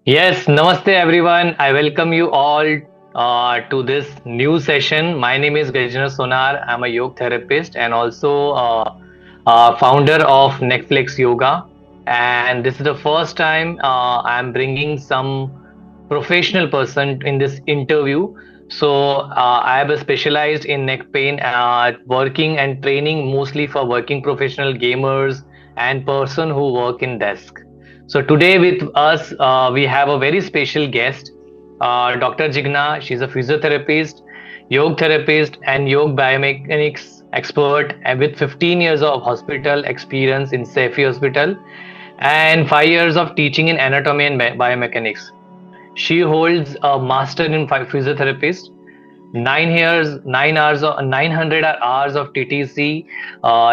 Yes, namaste everyone. I welcome you all to this new session. My name is Gajendra Sonar. I'm a yoga therapist and also founder of Netflix Yoga. And this is the first time I'm bringing some professional person in this interview. So I have specialized in neck pain, working and training mostly for working professional gamers and person who work in desk. So today with us, we have a very special guest, Dr. Jigna. She's a physiotherapist, yoga therapist, and yoga biomechanics expert, and with 15 years of hospital experience in Safi Hospital and 5 years of teaching in anatomy and biomechanics. She holds a master in physiotherapist, 9 years, 9 hours, 900 hours of TTC.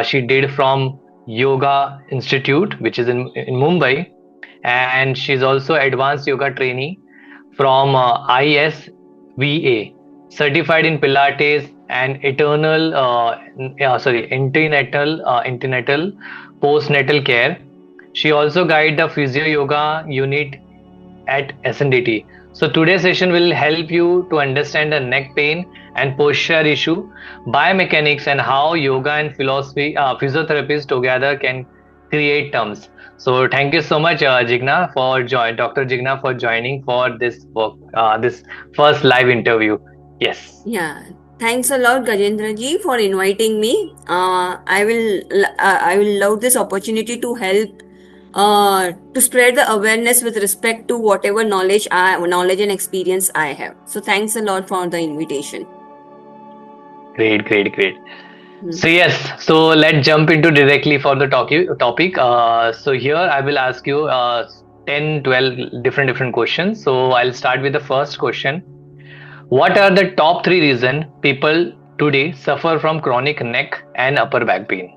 She did from Yoga Institute, which is in Mumbai, and she's also advanced yoga trainee from ISVA, certified in Pilates and antenatal postnatal care. She also guide the physio yoga unit at SNDT. So today's session will help you to understand the neck pain and posture issue, biomechanics, and how yoga and philosophy, physiotherapists together can create terms. So thank you so much, Dr. Jigna, for joining for this work, this first live interview. Yes. Yeah, thanks a lot, Gajendra ji, for inviting me. I will love this opportunity to help to spread the awareness with respect to whatever knowledge and experience I have. So thanks a lot for the invitation. Great, great, great. So yes, so let's jump into directly for the topic. So here I will ask you 10, 12 different questions. So I'll start with the first question. What are the top three reasons people today suffer from chronic neck and upper back pain?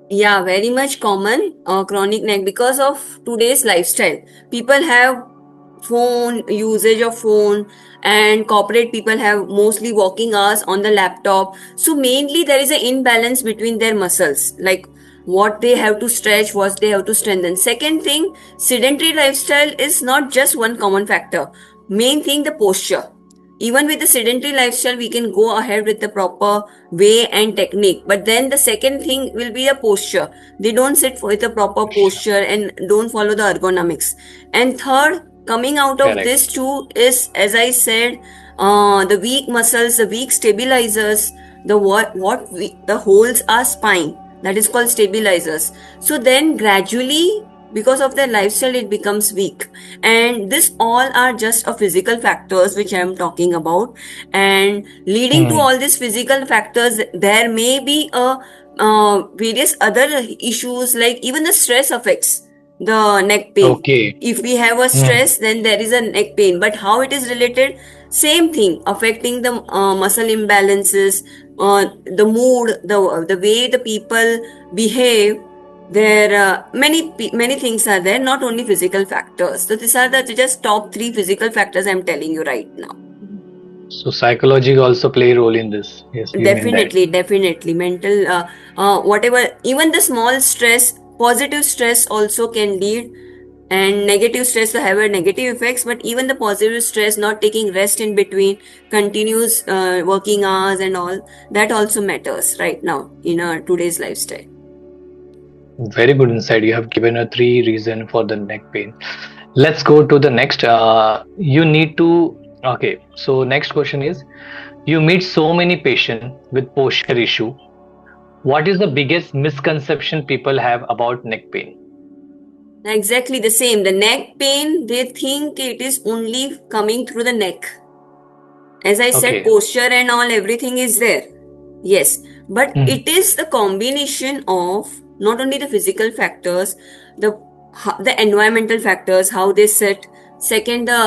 Yeah, very much common chronic neck because of today's lifestyle. People have phone usage of phone, and corporate people have mostly working hours on the laptop. So mainly there is an imbalance between their muscles, like what they have to stretch, what they have to strengthen. Second thing, sedentary lifestyle is not just one common factor. Main thing, the posture. Even with the sedentary lifestyle, we can go ahead with the proper way and technique. But then the second thing will be a posture. They don't sit with a proper posture and don't follow the ergonomics. And third, coming out of Correct. this too is, as I said, the weak muscles, the weak stabilizers, the holds our spine. That is called stabilizers. So then gradually, because of their lifestyle, it becomes weak. And this all are just a physical factors which I am talking about. And leading to Hmm. all these physical factors, there may be a various other issues, like even the stress affects the neck pain. Okay. If we have a Hmm. stress, then there is a neck pain. But how it is related? Same thing, affecting the muscle imbalances, the mood, the way the people behave. There many things are there, not only physical factors. So these are the just top three physical factors I'm telling you right now. So psychology also play a role in this. Yes, you mean that. Definitely mental, whatever, even the small stress, positive stress also can lead, and negative stress to have a negative effects. But even the positive stress, not taking rest in between, continuous working hours and all, that also matters right now in our today's lifestyle. Very good insight. You have given a three reason for the neck pain. Let's go to the next. You need to. Okay. So next question is: you meet so many patients with posture issue. What is the biggest misconception people have about neck pain? Exactly the same. The neck pain, they think it is only coming through the neck. As I said, Okay. posture and all, everything is there. Yes, but Hmm. it is the combination of not only the physical factors, the the environmental factors, how they sit. Second, the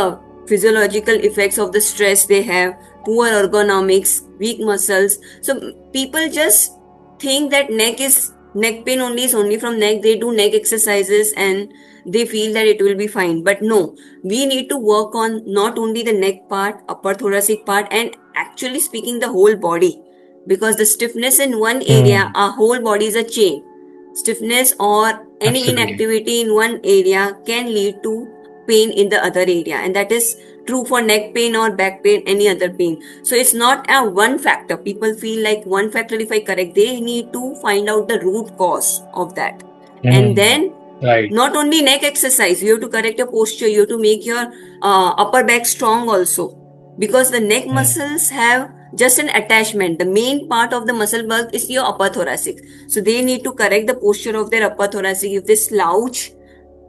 physiological effects of the stress they have, poor ergonomics, weak muscles. So people just think that neck pain only is only from neck. They do neck exercises and they feel that it will be fine. But no, we need to work on not only the neck part, upper thoracic part, and actually speaking the whole body, because the stiffness in one area, Hmm. our whole body is a chain. Stiffness or any Absolutely. inactivity in one area can lead to pain in the other area, and that is true for neck pain or back pain, any other pain. So it's not a one factor. People feel like one factor, if I correct, they need to find out the root cause of that. And then Right. not only neck exercise, you have to correct your posture, you have to make your upper back strong also, because the neck muscles have just an attachment. The main part of the muscle bulk is your upper thoracic, so they need to correct the posture of their upper thoracic. If they slouch,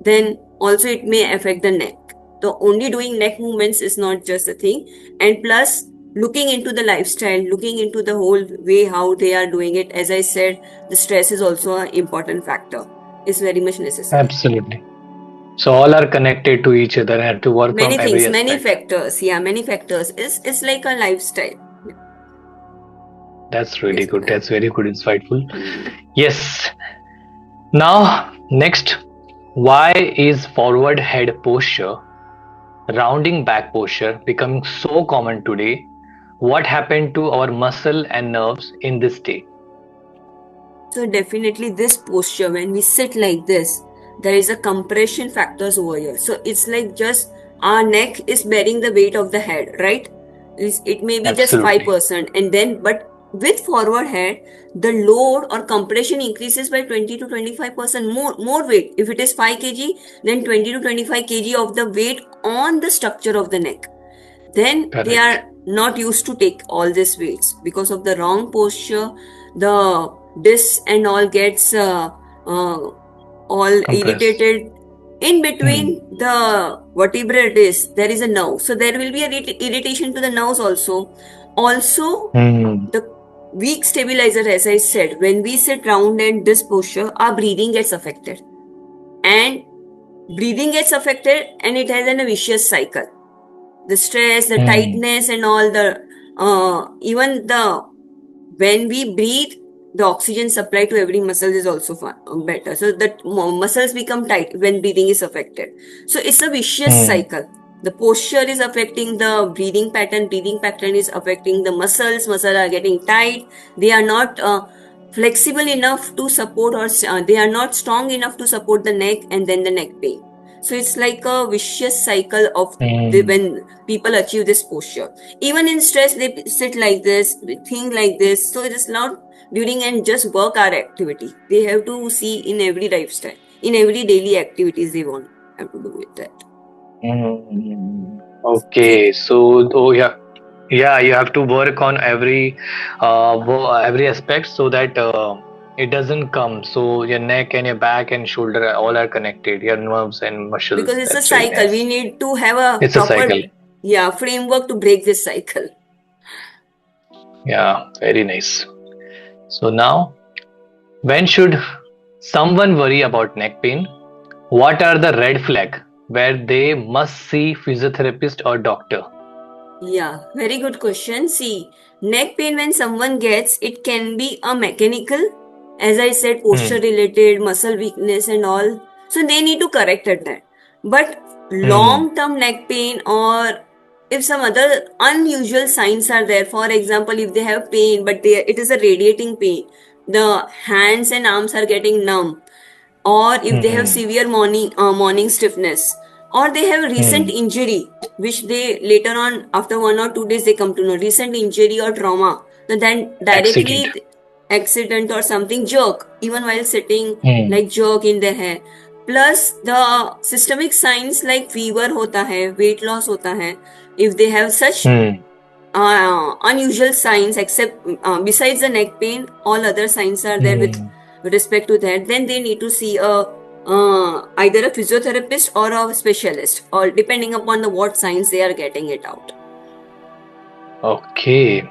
then also it may affect the neck. So only doing neck movements is not just a thing. And plus, looking into the lifestyle, looking into the whole way how they are doing it, as I said, the stress is also an important factor. It's very much necessary. Absolutely. So all are connected to each other and have to work Many from every things, many aspect. factors. Yeah, many factors. It's like a lifestyle. That's really Yes, good. ma'am. That's very good, insightful. Yes. Now, next, why is forward head posture, rounding back posture becoming so common today? What happened to our muscle and nerves in this state? So definitely this posture, when we sit like this, there is a compression factors over here. So it's like just our neck is bearing the weight of the head, right? It may be just Absolutely. 5%, and then but with forward head, the load or compression increases by 20 to 25% more weight. If it is 5 kg, then 20 to 25 kg of the weight on the structure of the neck. Then they Correct. are not used to take all these weights because of the wrong posture. The disc and all gets all Compress. irritated. In between the vertebral disc, there is a nerve, so there will be a irritation to the nerves also. Also, the weak stabilizer, as I said, when we sit round and this posture, our breathing gets affected, and breathing gets affected, and it has a vicious cycle. The stress, the tightness, and all the even the when we breathe, the oxygen supply to every muscle is also better. So that muscles become tight when breathing is affected. So it's a vicious cycle. The posture is affecting the breathing pattern. Breathing pattern is affecting the muscles. Muscles are getting tight. They are not flexible enough to support, or they are not strong enough to support the neck, and then the neck pain. So it's like a vicious cycle of when people achieve this posture. Even in stress, they sit like this, think like this. So it is not during and just work our activity. They have to see in every lifestyle, in every daily activities they want have to do with that. Okay, so yeah, you have to work on every aspect so that it doesn't come. So your neck and your back and shoulder all are connected. Your nerves and muscles. Because it's a That's very cycle. We nice. need to have a It's a proper cycle. framework to break this cycle. Yeah, very nice. So now, when should someone worry about neck pain? What are the red flag where they must see physiotherapist or doctor? Yeah, very good question. See, neck pain when someone gets, it can be a mechanical, as I said, posture related, muscle weakness and all. So they need to correct at that. But long term neck pain, or if some other unusual signs are there, for example, if they have pain, but it is a radiating pain, the hands and arms are getting numb, or if they have severe morning stiffness, or they have a recent injury which they later on after 1 or 2 days they come to know recent injury or trauma, then Accident. directly accident or something, jerk even while sitting, like jerk in their hair. Plus the systemic signs like fever hota hai, weight loss hota hai. If they have such unusual signs, except besides the neck pain, all other signs are there with respect to that, then they need to see a either a physiotherapist or a specialist, or depending upon the what signs they are getting it out. Okay.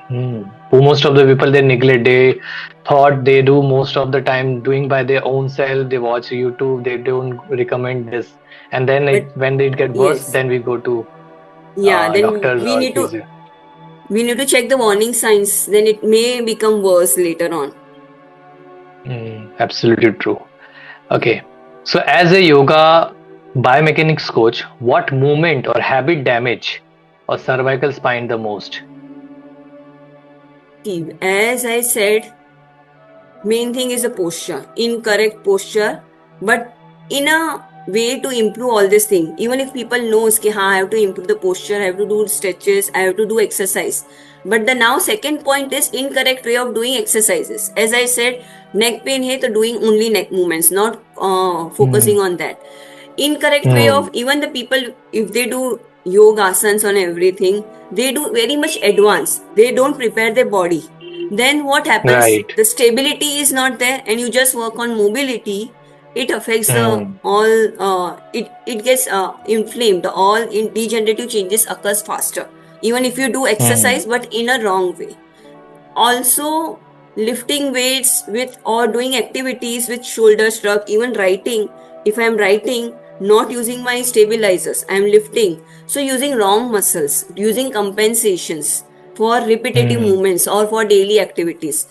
Most of the people they neglect. They thought they do most of the time doing by their own self. They watch YouTube. They don't recommend this, and then But when it get worse, yes, then we go to yeah, then doctors or physio. we need to check the warning signs, then it may become worse later on. Absolutely true. Okay. So as a yoga biomechanics coach, what movement or habit damage or cervical spine the most? As I said, main thing is the posture, incorrect posture. But in a way to improve all this thing. Even if people knows कि हाँ, I have to improve the posture, I have to do stretches, I have to do exercise. But the now second point is incorrect way of doing exercises. As I said, neck pain है तो doing only neck movements, not focusing on that. Incorrect way of even the people, if they do yoga asanas on everything, they do very much advanced. They don't prepare their body. Then what happens? Right. The stability is not there, and you just work on mobility. It affects the Hmm. all. It gets inflamed. All in degenerative changes occurs faster. Even if you do exercise, but in a wrong way. Also, lifting weights with or doing activities with shoulder shrug, even writing. If I am writing, not using my stabilizers, I am lifting. So, using wrong muscles, using compensations for repetitive movements or for daily activities.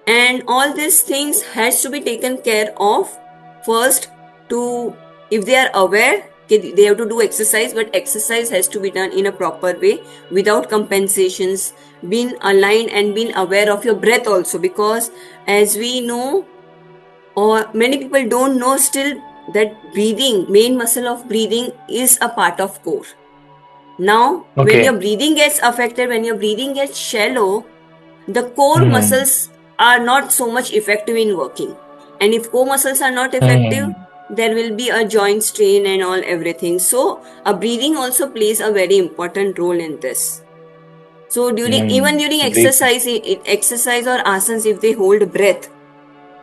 And all these things has to be taken care of first to, if they are aware they have to do exercise, but exercise has to be done in a proper way without compensations, being aligned and being aware of your breath also, because as we know, or many people don't know still, that breathing, main muscle of breathing is a part of core. Now when your Okay. breathing gets affected, when your breathing gets shallow, the core muscles are not so much effective in working. And if core muscles are not effective, there will be a joint strain and all everything. So a breathing also plays a very important role in this. So even during Breathe. exercise, exercise or asanas, if they hold breath,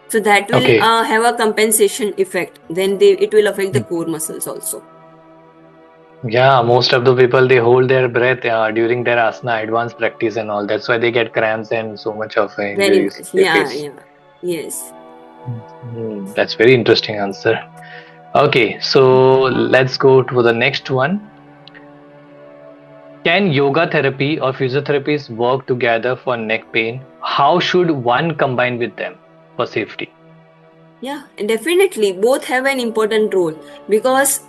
so that will Okay. have a compensation effect. Then it will affect the core muscles also. Yeah, most of the people they hold their breath during their asana advanced practice and all. That's why they get cramps and so much of Very injuries much. they Yeah, face. yeah. Yes. That's very interesting answer. Okay, so let's go to the next one. Can yoga therapy or physiotherapists work together for neck pain? How should one combine with them for safety? Yeah, definitely. Both have an important role because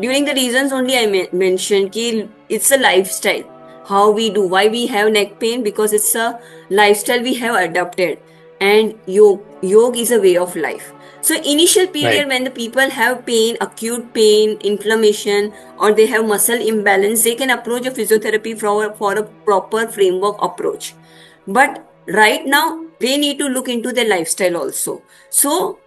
during the reasons only I mentioned ki it's a lifestyle. How we do, why we have neck pain, because it's a lifestyle we have adopted, and yoga is a way of life. So initial period Right. when the people have pain, acute pain, inflammation, or they have muscle imbalance, they can approach a physiotherapy for a proper framework approach. But right now, they need to look into their lifestyle also. So,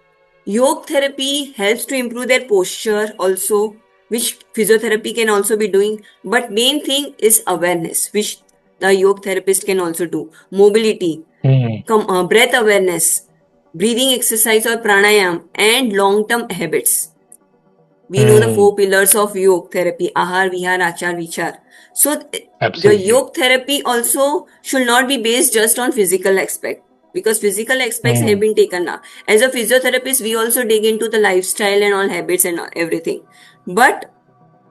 yoga therapy helps to improve their posture also, which physiotherapy can also be doing. But main thing is awareness, which the yoga therapist can also do. Mobility, breath awareness, breathing exercise or pranayam, and long-term habits. We know the four pillars of yoga therapy: ahar, vihar, achar, vichar. So the Absolutely. yoga therapy also should not be based just on physical aspect, because physical aspects have been taken now. As a physiotherapist, we also dig into the lifestyle and all habits and everything. But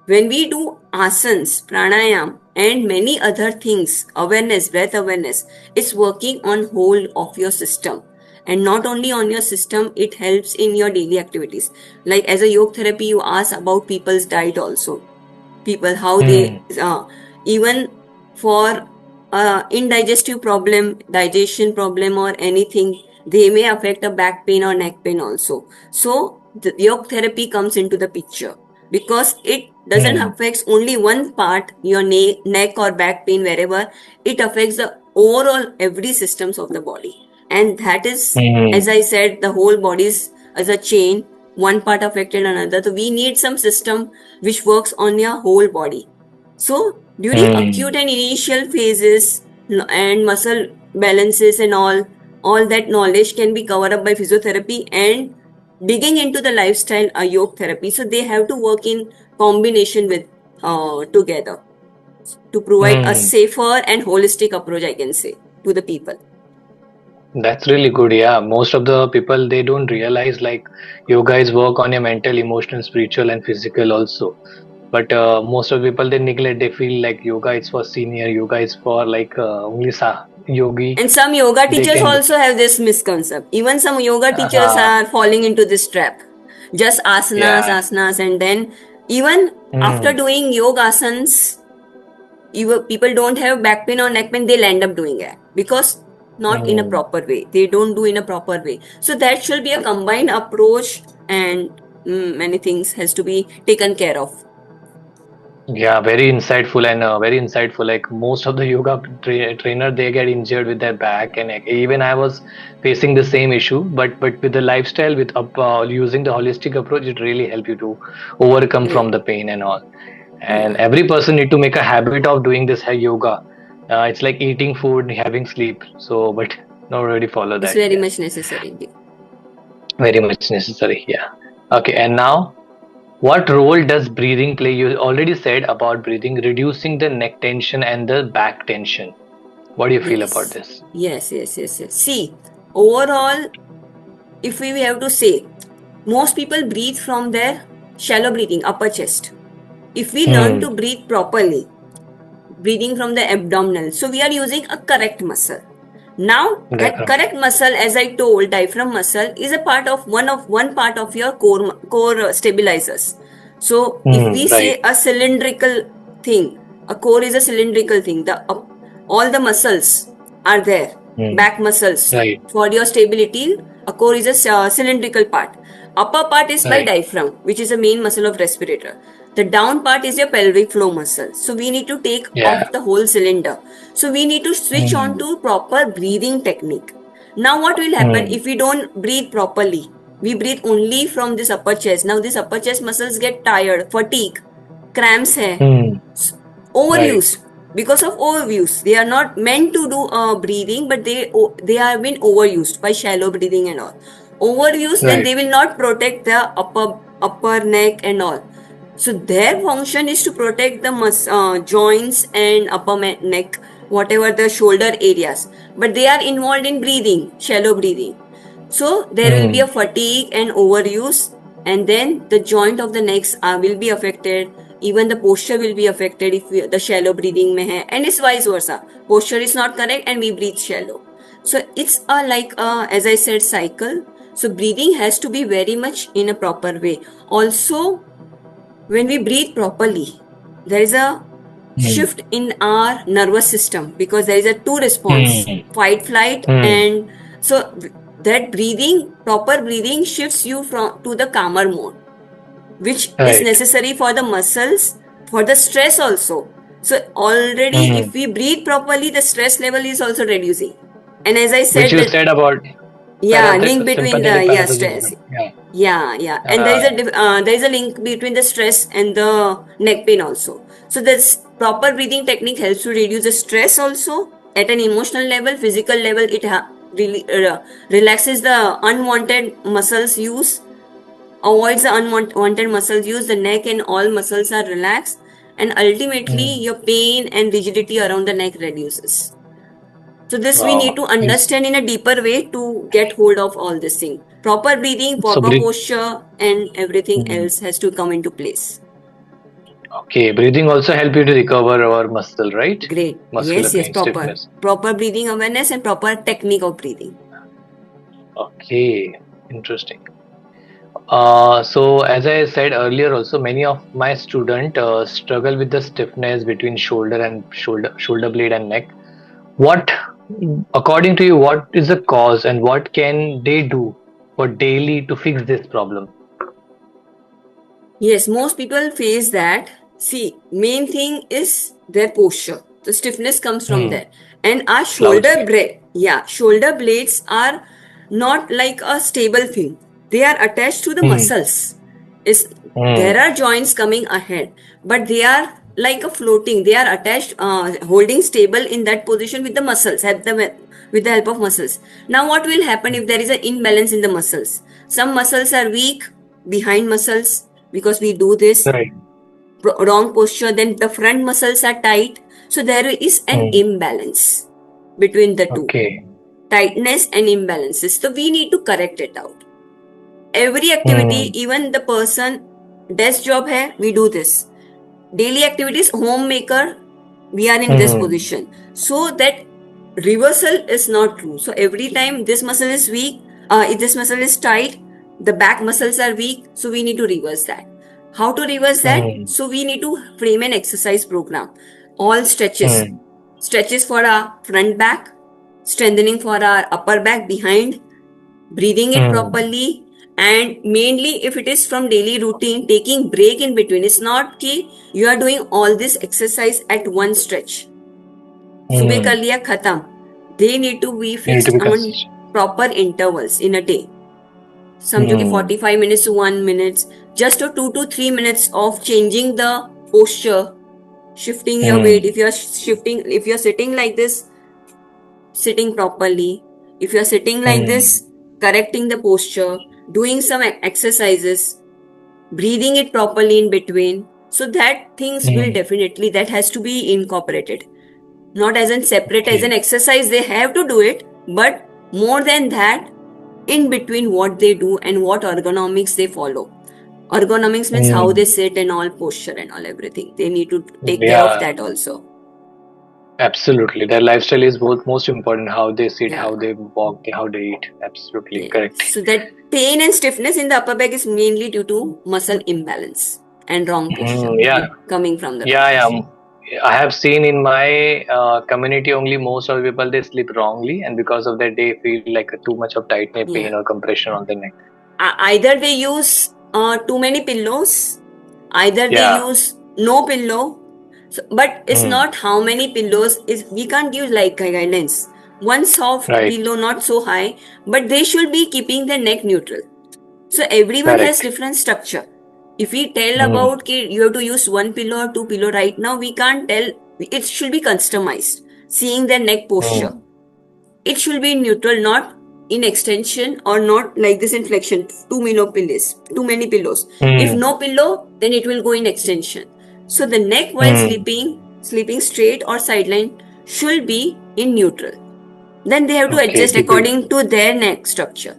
when we do asanas, pranayam, and many other things, awareness, breath awareness, it's working on whole of your system. And not only on your system, it helps in your daily activities. Like as a yoga therapy, you ask about people's diet also. People, how they, even for indigestive problem, digestion problem or anything, they may affect a back pain or neck pain also. So the yoga therapy comes into the picture because it doesn't affect only one part, your neck or back pain, wherever. It affects the overall every systems of the body, and that is, as I said, the whole body is as a chain, one part affected another. So we need some system which works on your whole body. So during acute and initial phases and muscle balances and all that knowledge can be covered up by physiotherapy and digging into the lifestyle yoga therapy. So they have to work in combination with together to provide a safer and holistic approach, I can say, to the people. That's really good. Yeah, most of the people they don't realize like yoga is work on your mental, emotional, spiritual, and physical also. But most of the people they neglect. They feel like yoga is for senior, yoga is for like only yogi. And some yoga They teachers can. also have this misconcept. Even some yoga teachers Uh, are falling into this trap. Just asanas, yeah. asanas, and then even after doing yoga asanas, people don't have back pain or neck pain, they'll end up doing it because not in a proper way. They don't do in a proper way. So that should be a combined approach, and many things has to be taken care of. Yeah, very insightful and very insightful. Like most of the yoga trainer, they get injured with their back and neck. Even I was facing the same issue, but with the lifestyle, with using the holistic approach, it really help you to overcome Great. from the pain and all. And Yeah, every person need to make a habit of doing this yoga. It's like eating food, having sleep. So, but nobody follow it's that. very Yeah, much necessary. very much necessary. Yeah. Okay, and now what role does breathing play? You already said about breathing, reducing the neck tension and the back tension. What do you feel about Yes. this? Yes. See, overall, if we have to say, most people breathe from their shallow breathing, upper chest. If we learn to Hmm. breathe properly, breathing from the abdominal, so we are using a correct muscle. Now, that Diaphragm. correct muscle, as I told, diaphragm muscle is a part of one part of your core stabilizers. So, if Hmm. we say Right. a cylindrical thing, a core is a cylindrical thing. All the muscles are there, Hmm. back muscles Right. for your stability. A core is a cylindrical part. Upper part is by Right. diaphragm, which is the main muscle of respirator. The down part is your pelvic floor muscle. So we need to take Yeah. off the whole cylinder. So we need to switch on Hmm. to proper breathing technique. Now what will happen Hmm. if we don't breathe properly? We breathe only from this upper chest. Now this upper chest muscles get tired, fatigue, cramps hai, Hmm. Right. overused. Because of overuse, they are not meant to do breathing, but they have been overused by shallow breathing and all. Overuse, then Right. they will not protect the upper neck and all. So their function is to protect the joints and neck, whatever the shoulder areas. But they are involved in breathing, shallow breathing. So there will be Hmm. a fatigue and overuse, and then the joint of the necks will be affected. Even the posture will be affected if the shallow breathing mein hai, and it's vice versa. Posture is not correct, and we breathe shallow. So it's as I said, cycle. So breathing has to be very much in a proper way. Also, when we breathe properly, there is a Hmm. shift in our nervous system because there is a two response, Hmm. fight, flight, Hmm. and so that proper breathing shifts you from to the calmer mode, which is Right. necessary for the muscles, for the stress also. So already Hmm. if we breathe properly, the stress level is also reducing. And as I Which said you that, said about yeah, link between the, sympathetic yeah, parasympathetic stress. system. Yeah. And Uh, there is a link between the stress and the neck pain also. So this proper breathing technique helps to reduce the stress also at an emotional level, physical level. It really relaxes the unwanted muscles use, avoids the unwanted muscles use. The neck and all muscles are relaxed, and ultimately hmm. your pain and rigidity around the neck reduces. So this we need Wow. to understand in a deeper way to get hold of all this thing. Proper breathing, So proper breathe. posture, and everything Hmm. else has to come into place. Okay. Breathing also help you to recover our muscle, right? Great. Muscular Yes, pain, proper. stiffness. Proper breathing awareness and proper technique of breathing. Okay. Interesting. So as I said earlier, also many of my student struggle with the stiffness between shoulder blade and neck. What, according to you, what is the cause and what can they do for daily to fix this problem? Yes, most people face that. See, main thing is their posture. The stiffness comes from Hmm. there. And our Slouching it. shoulder blades are not like a stable thing. They are attached to the Hmm. muscles. Is There Hmm. are joints coming ahead, but they are like a floating. They are attached, holding stable in that position with the muscles, with the help of muscles. Now, what will happen if there is an imbalance in the muscles? Some muscles are weak, behind muscles, because we do this Right. wrong posture, then the front muscles are tight, so there is an Hmm. imbalance between the two, Okay. tightness and imbalances, so we need to correct it out. Every activity, Hmm. even the person desk job hai, we do this. Daily activities, homemaker, we are in this Hmm. position, so that reversal is not true. So every time this muscle is weak, if this muscle is tight, the back muscles are weak, so we need to reverse that. How to reverse that? Hmm. So we need to frame an exercise program. All Hmm. stretches for our front back, strengthening for our upper back behind, breathing it Hmm. properly, And mainly if it is from daily routine, taking break in between. It's not कि you are doing all this exercise at one stretch. सुबह कर लिया खत्म. They need to be You need to fixed be on consistent. proper intervals in a day. समझो कि 45 minutes to 1 minute, just to 2 to 3 minutes of changing the posture, shifting your weight. If you're sitting like this, sitting properly. If you're sitting like this, correcting the posture, doing some exercises, breathing it properly in between. So that things will definitely, that has to be incorporated. Not as an separate, as an exercise, they have to do it, but more than that, in between what they do and what ergonomics they follow. Ergonomics means how they sit and all, posture and all, everything. They need to take care of that also. Absolutely. Their lifestyle is both most important. How they sit, Yeah. how they walk, how they eat. Absolutely Yeah. correct. So that pain and stiffness in the upper back is mainly due to muscle imbalance and wrong posture Yeah. coming from the Yeah, back. yeah. I have seen in my community only most of the people they sleep wrongly, and because of that they feel like too much of tight neck pain or compression on the neck. Either they use too many pillows, either they use no pillow. So, but it's not how many pillows is. We can't give like guidelines. One soft pillow, not so high, but they should be keeping the neck neutral. So everyone has different structure. If we tell about कि you have to use one pillow or two pillow right now, we can't tell. It should be customized. Seeing their neck posture, it should be neutral, not in extension or not like this in flexion. Too many pillows. If no pillow, then it will go in extension. So the neck while sleeping straight or sideline should be in neutral. Then they have to adjust according to their neck structure.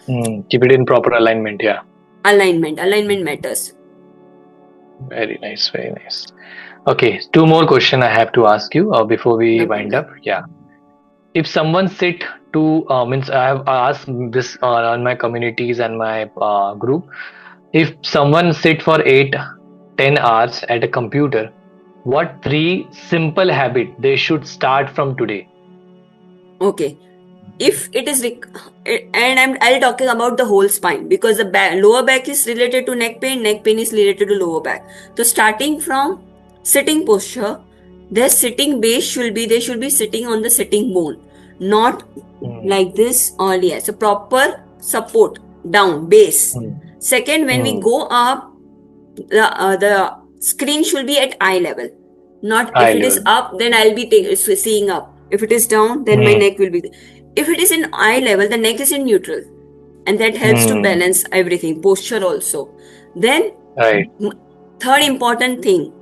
Keep it in proper alignment. Yeah. Alignment matters. Very nice, very nice. Okay, two more questions I have to ask you before we wind up. Yeah. If someone sit to means I have asked this on my communities and my group. If someone sit for 8-10 hours at a computer, what 3 simple habit they should start from today? Okay. If it is, and I'll talking about the whole spine because the lower back is related to neck pain is related to lower back. So starting from sitting posture, their sitting base they should be sitting on the sitting bone, not like this earlier. So proper support down base. Second, when we go up, the screen should be at eye level. Not Eye if it is up, then I'll be seeing up. If it is down, then my neck will be. If it is in eye level, the neck is in neutral, and that helps to balance everything, posture also. Then, third important thing,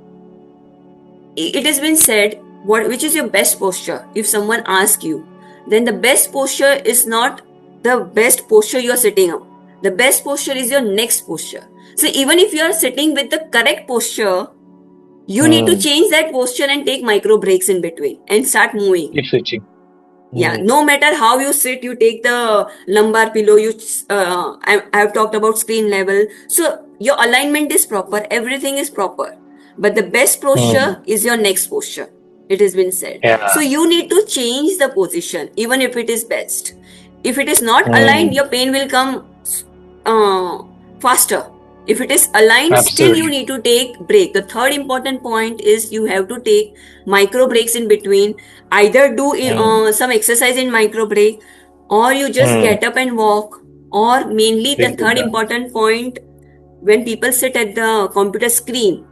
it has been said, which is your best posture? If someone asks you, then the best posture is not the best posture you are sitting up. The best posture is your next posture. So even if you are sitting with the correct posture, you need to change that posture and take micro breaks in between and start moving. Keep switching. Yeah, no matter how you sit, you take the lumbar pillow. I have talked about screen level. So your alignment is proper. Everything is proper. But the best posture is your next posture. It has been said. Yeah. So you need to change the position, even if it is best. If it is not aligned, your pain will come faster. If it is aligned, still you need to take break. The third important point is you have to take micro breaks in between. Either do some exercise in micro break, or you just get up and walk. Or mainly the third important point, when people sit at the computer screen,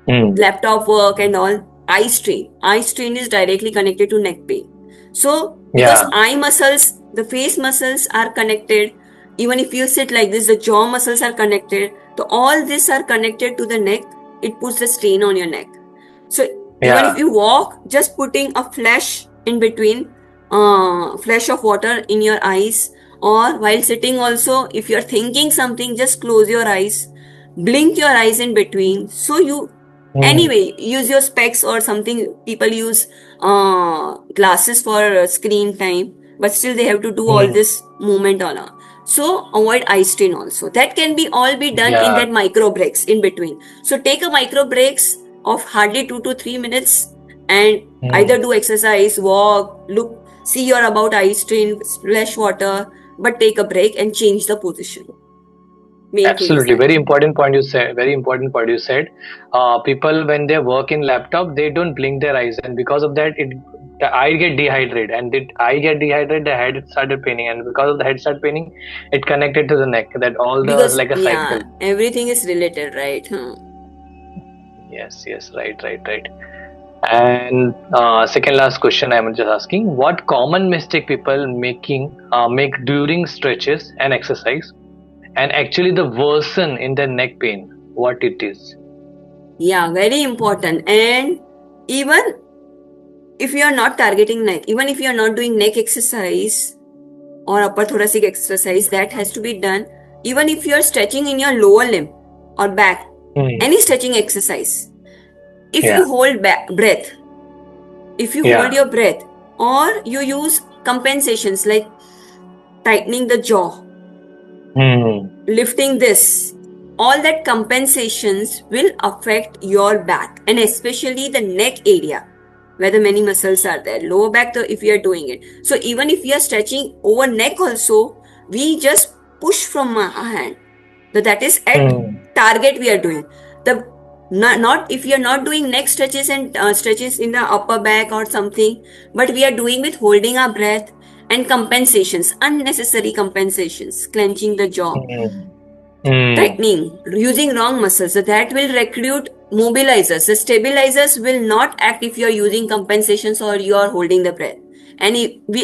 laptop work and all, eye strain. Eye strain is directly connected to neck pain. So because eye muscles, the face muscles are connected. Even if you sit like this, the jaw muscles are connected. So all these are connected to the neck. It puts the strain on your neck. So even if you walk, just putting a flash in between, flash of water in your eyes, or while sitting also, if you're thinking something, just close your eyes, blink your eyes in between. So you, anyway, use your specs or something. People use glasses for screen time, but still they have to do all this movement on. So avoid eye strain also. That can be all be done in that micro breaks in between. So take a micro breaks of hardly 2 to 3 minutes and either do exercise, walk, look, see your about eye strain, splash water, but take a break and change the position. Main thing is Absolutely, that. very important point you said. Very important point you said. People when they work in laptop, they don't blink their eyes, and because of that, the eye get dehydrated, and the eye get dehydrated, the head started paining, and because of the head start paining, it connected to the neck. That all the Because, like a cycle. everything is related, right? Yes, yes, right, right, right. And second last question, I'm just asking: what common mistake people make during stretches and exercise, and actually the worsen in the neck pain? What it is? Yeah, very important. And even if you are not targeting neck, even if you are not doing neck exercise or upper thoracic exercise, that has to be done. Even if you are stretching in your lower limb or back, any stretching exercise, if Yeah. you hold breath, if you hold your breath, or you use compensations like tightening the jaw, lifting this, all that compensations will affect your back, and especially the neck area where the many muscles are there. Lower back, though, if we are doing it. So even if we are stretching over neck also, we just push from our hand. That is at target we are doing. The not if we are not doing neck stretches and stretches in the upper back or something, but we are doing with holding our breath and compensations, unnecessary compensations, clenching the jaw, tightening, using wrong muscles. So that will recruit mobilizers. The stabilizers will not act if you are using compensations or you are holding the breath. And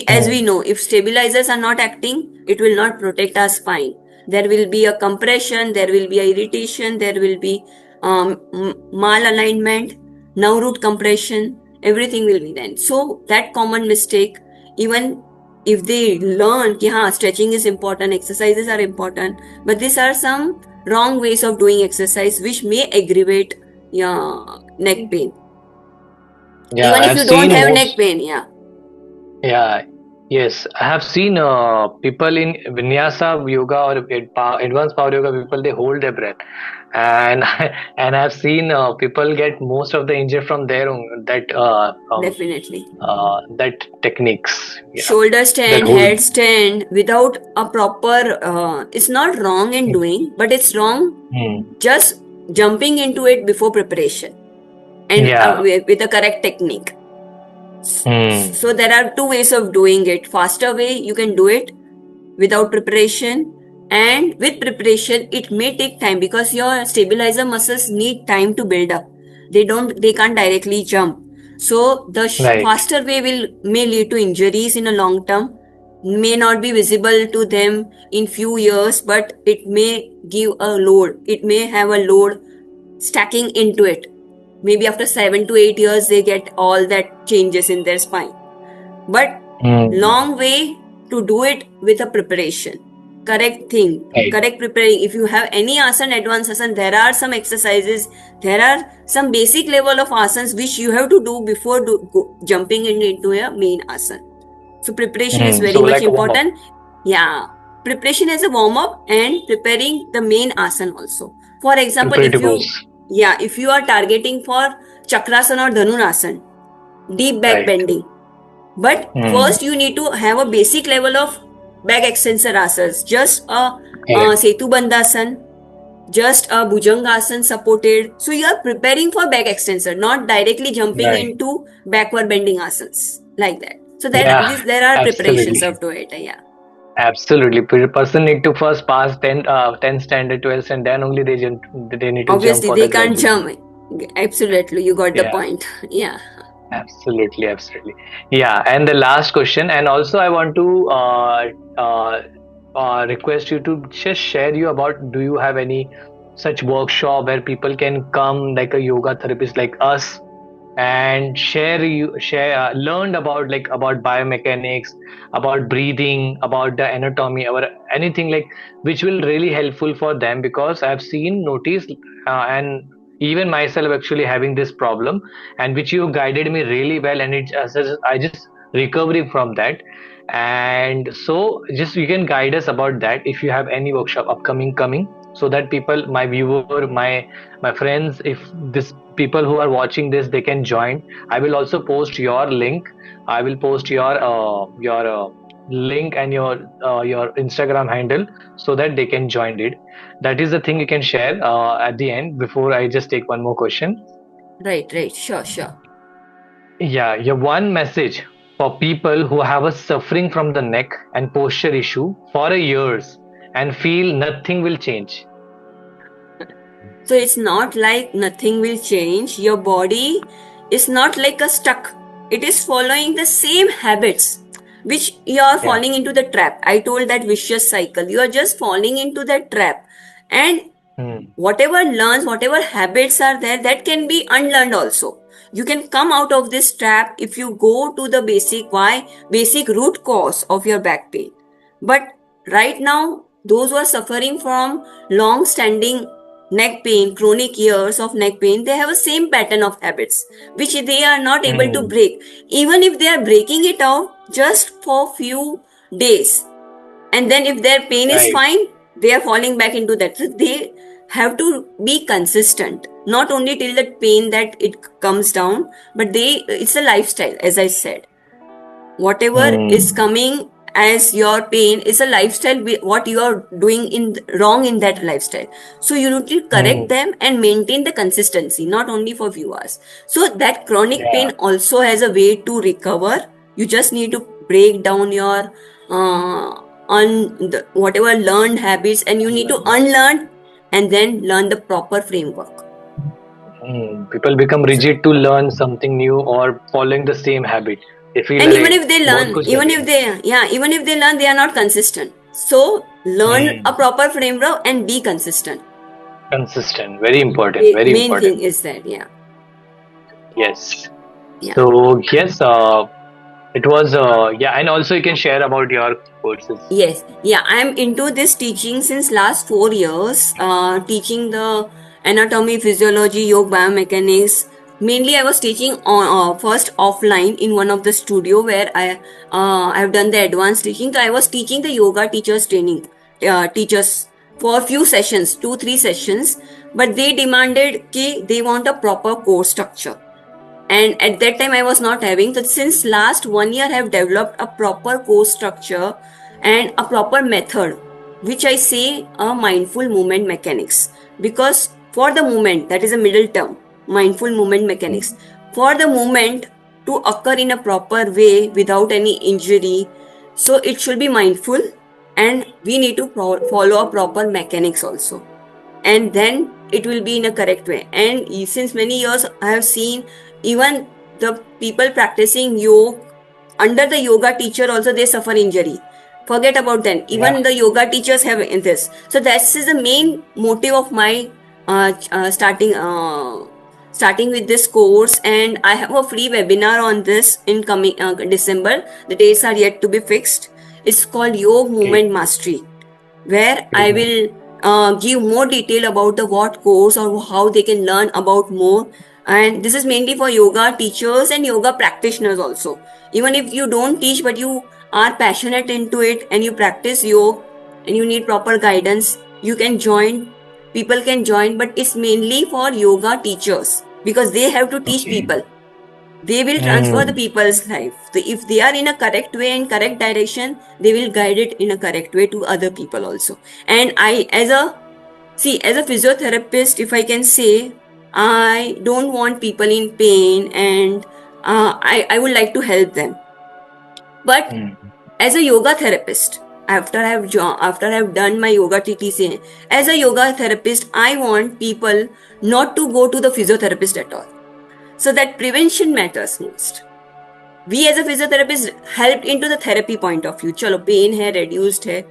as we know, if stabilizers are not acting, it will not protect our spine. There will be a compression, there will be a irritation, there will be malalignment, nerve root compression, everything will be then. So that common mistake, even if they learn that stretching is important, exercises are important, but these are some wrong ways of doing exercise which may aggravate neck pain. Yeah, Even if you don't have neck pain, Yeah, yes, I have seen people in Vinyasa yoga or advanced power yoga. People they hold their breath, and and I've seen people get most of the injury from their own definitely. that techniques. Yeah, Shoulder that stand, hold. head stand without a proper, it's not wrong in doing, but it's wrong just jumping into it before preparation and Yeah. with the correct technique. So there are two ways of doing it. Faster way, you can do it without preparation, and with preparation it may take time because your stabilizer muscles need time to build up. They can't directly jump. So the Right. faster way may lead to injuries in a long term, may not be visible to them in few years, but it may give a load. It may have a load stacking into it. Maybe after 7 to 8 years they get all that changes in their spine. But long way to do it with a preparation. Correct thing. Right. Correct preparing. If you have any asana, advanced asana, there are some exercises, there are some basic level of asanas which you have to do before jumping into a main asana. So preparation is very So much like important. Yeah. Preparation as a warm up and preparing the main asana also. For example, if you are targeting for chakrasana or dhanurasana, deep back bending. But first you need to have a basic level of back extensor asanas. Just a Setu Bandhasan, just a Bhujangasana supported. So you are preparing for back extensor, not directly jumping into backward bending asanas like that. So there are preparations of to it. Yeah. Absolutely. Person need to first pass 10 standard, 12, and then only they need to Obviously, jump for they the can't graduate. jump. Absolutely, you got the point. Yeah. Absolutely, absolutely. Yeah, and the last question, and also I want to request you to just share you about, do you have any such workshop where people can come like a yoga therapist like us and learned about about biomechanics, about breathing, about the anatomy, or anything like which will really helpful for them, because I've seen noticed and even myself actually having this problem, and which you guided me really well, and I just recovery from that. And so just you can guide us about that if you have any workshop upcoming coming, so that people, my viewer, my friends, if this people who are watching this, they can join. I will also post your link. I will post your link and your Instagram handle so that they can join it. That is the thing you can share at the end before I just take one more question. Right, sure. Yeah, your one message for people who have a suffering from the neck and posture issue for a years and feel nothing will change. So it's not like nothing will change. Your body is not like a stuck. It is following the same habits which you are Yeah. falling into the trap. I told that vicious cycle. You are just falling into that trap. And Hmm. whatever habits are there, that can be unlearned also. You can come out of this trap if you go to the basic root cause of your back pain. But right now, those who are suffering from long standing neck pain, chronic years of neck pain, they have a same pattern of habits which they are not able to Hmm. break. Even if they are breaking it out just for few days, and then if their pain is Right. fine, they are falling back into that. So they have to be consistent, not only till the pain that it comes down, but it's a lifestyle, as I said. Whatever is Hmm. coming as your pain is a lifestyle, what you are doing wrong in that lifestyle. So you need to correct Hmm. them and maintain the consistency, not only for few hours. So that chronic pain Yeah. also has a way to recover. You just need to break down your uh, whatever learned habits, and you need to unlearn and then learn the proper framework. Hmm. People become rigid to learn something new or following the same habit. They feel And even अरे if they बहुत learn, कुछ कर लिया. even if they learn, they are not consistent. So learn a Hmm. proper framework and be consistent. Consistent. Very important. Very Main important. thing is that, Yes. yeah. So yes, it was yeah, and also you can share about your courses. Yes, I am into this teaching since last 4 years. Teaching the anatomy, physiology, yoga, biomechanics. Mainly, I was teaching on first offline in one of the studio where I have done the advanced teaching. So I was teaching the yoga teachers training teachers for few sessions, 2-3 sessions. But they demanded that they want a proper course structure, and at that time I was not having. So since last 1 year I have developed a proper course structure and a proper method, which I say a mindful movement mechanics. Because for the movement, that is a middle term, mindful movement mechanics, Hmm. for the movement to occur in a proper way without any injury, so it should be mindful, and we need to follow a proper mechanics also, and then it will be in a correct way. And since many years I have seen even the people practicing yoga under the yoga teacher also, they suffer injury. Forget about them, Yeah. even the yoga teachers have in this. So that is the main motive of my starting with this course. And I have a free webinar on this in coming December. The dates are yet to be fixed. It's called Yoga Okay. Movement Mastery, where I Mhm. will give more detail about the what course or how they can learn about more. And this is mainly for yoga teachers and yoga practitioners also. Even if you don't teach but you are passionate into it and you practice yoga and you need proper guidance, you can join. People can join, but it's mainly for yoga teachers because they have to teach Okay. people. They will transfer the Hmm. people's life. So if they are in a correct way and correct direction, they will guide it in a correct way to other people also. And I, as a physiotherapist, if I can say, I don't want people in pain, and I would like to help them. But Hmm. as a yoga therapist, after I've done my yoga TTC, as a yoga therapist, I want people not to go to the physiotherapist at all. So that prevention matters most. We as a physiotherapist helped into the therapy point of view. Chalo, pain hai, reduced hai,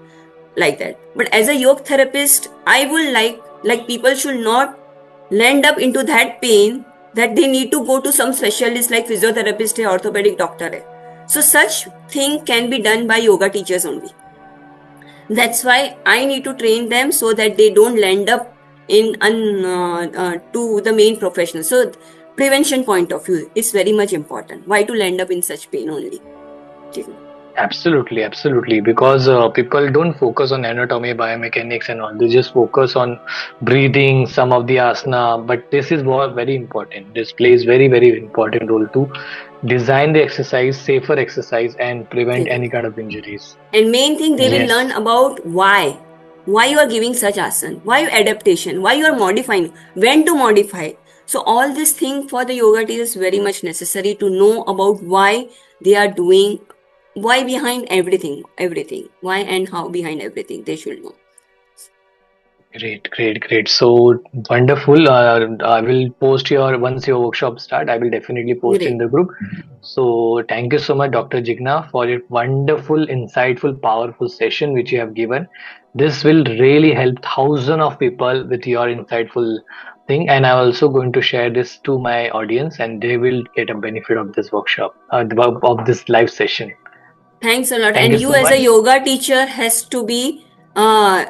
like that. But as a yoga therapist, I would like people should not land up into that pain that they need to go to some specialist like physiotherapist hai, orthopedic doctor hai. So such thing can be done by yoga teachers only. That's why I need to train them so that they don't land up to the main professional. So prevention point of view is very much important. Why to land up in such pain only? Absolutely, absolutely. Because people don't focus on anatomy, biomechanics, and all. They just focus on breathing, some of the asana. But this is very important. This plays very, very important role too. design the exercise, safer exercise, and prevent Correct. any kind of injuries. And main thing, they will Yes. learn about why you are giving such asan, why you adaptation, why you are modifying, when to modify. So all this thing for the yoga teacher is very much necessary to know about why they are doing, why behind everything, why and how behind everything they should know. Great, great, great. So wonderful. I will post your once your workshop start. I will definitely post in Great. the group. So thank you so much, Dr. Jigna, for your wonderful, insightful, powerful session which you have given. This will really help thousands of people with your insightful thing, and I'm also going to share this to my audience, and they will get a benefit of this workshop, of this live session. Thanks a lot. Thank And you you so as a much. yoga teacher has to be,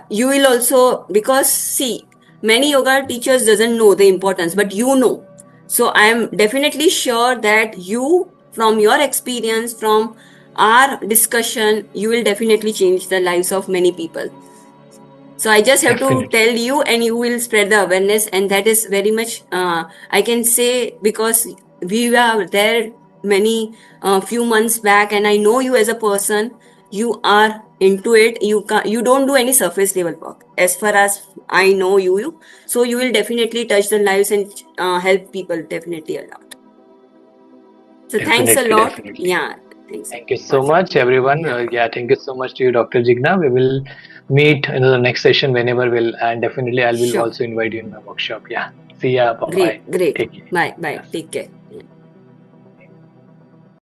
you will also, because see, many yoga teachers doesn't know the importance, but you know. So I am definitely sure that you, from your experience, from our discussion, you will definitely change the lives of many people. So I just have to Definitely. tell you, and you will spread the awareness, and that is very much. I can say because we were there many few months back, and I know you as a person. You are into it. You don't do any surface level work, as far as I know you. So you will definitely touch the lives and help people definitely a lot. So thanks a Definitely, lot. definitely. Yeah, thanks a Thank you lot. so much, everyone. Yeah, Yeah, thank you so much to you, Dr. Jigna. We will meet in the next session whenever we'll, and definitely I will sure. also invite you in my workshop. Yeah. See ya. Bye bye. Great, great. Take care. Bye, bye. Yes. Take care.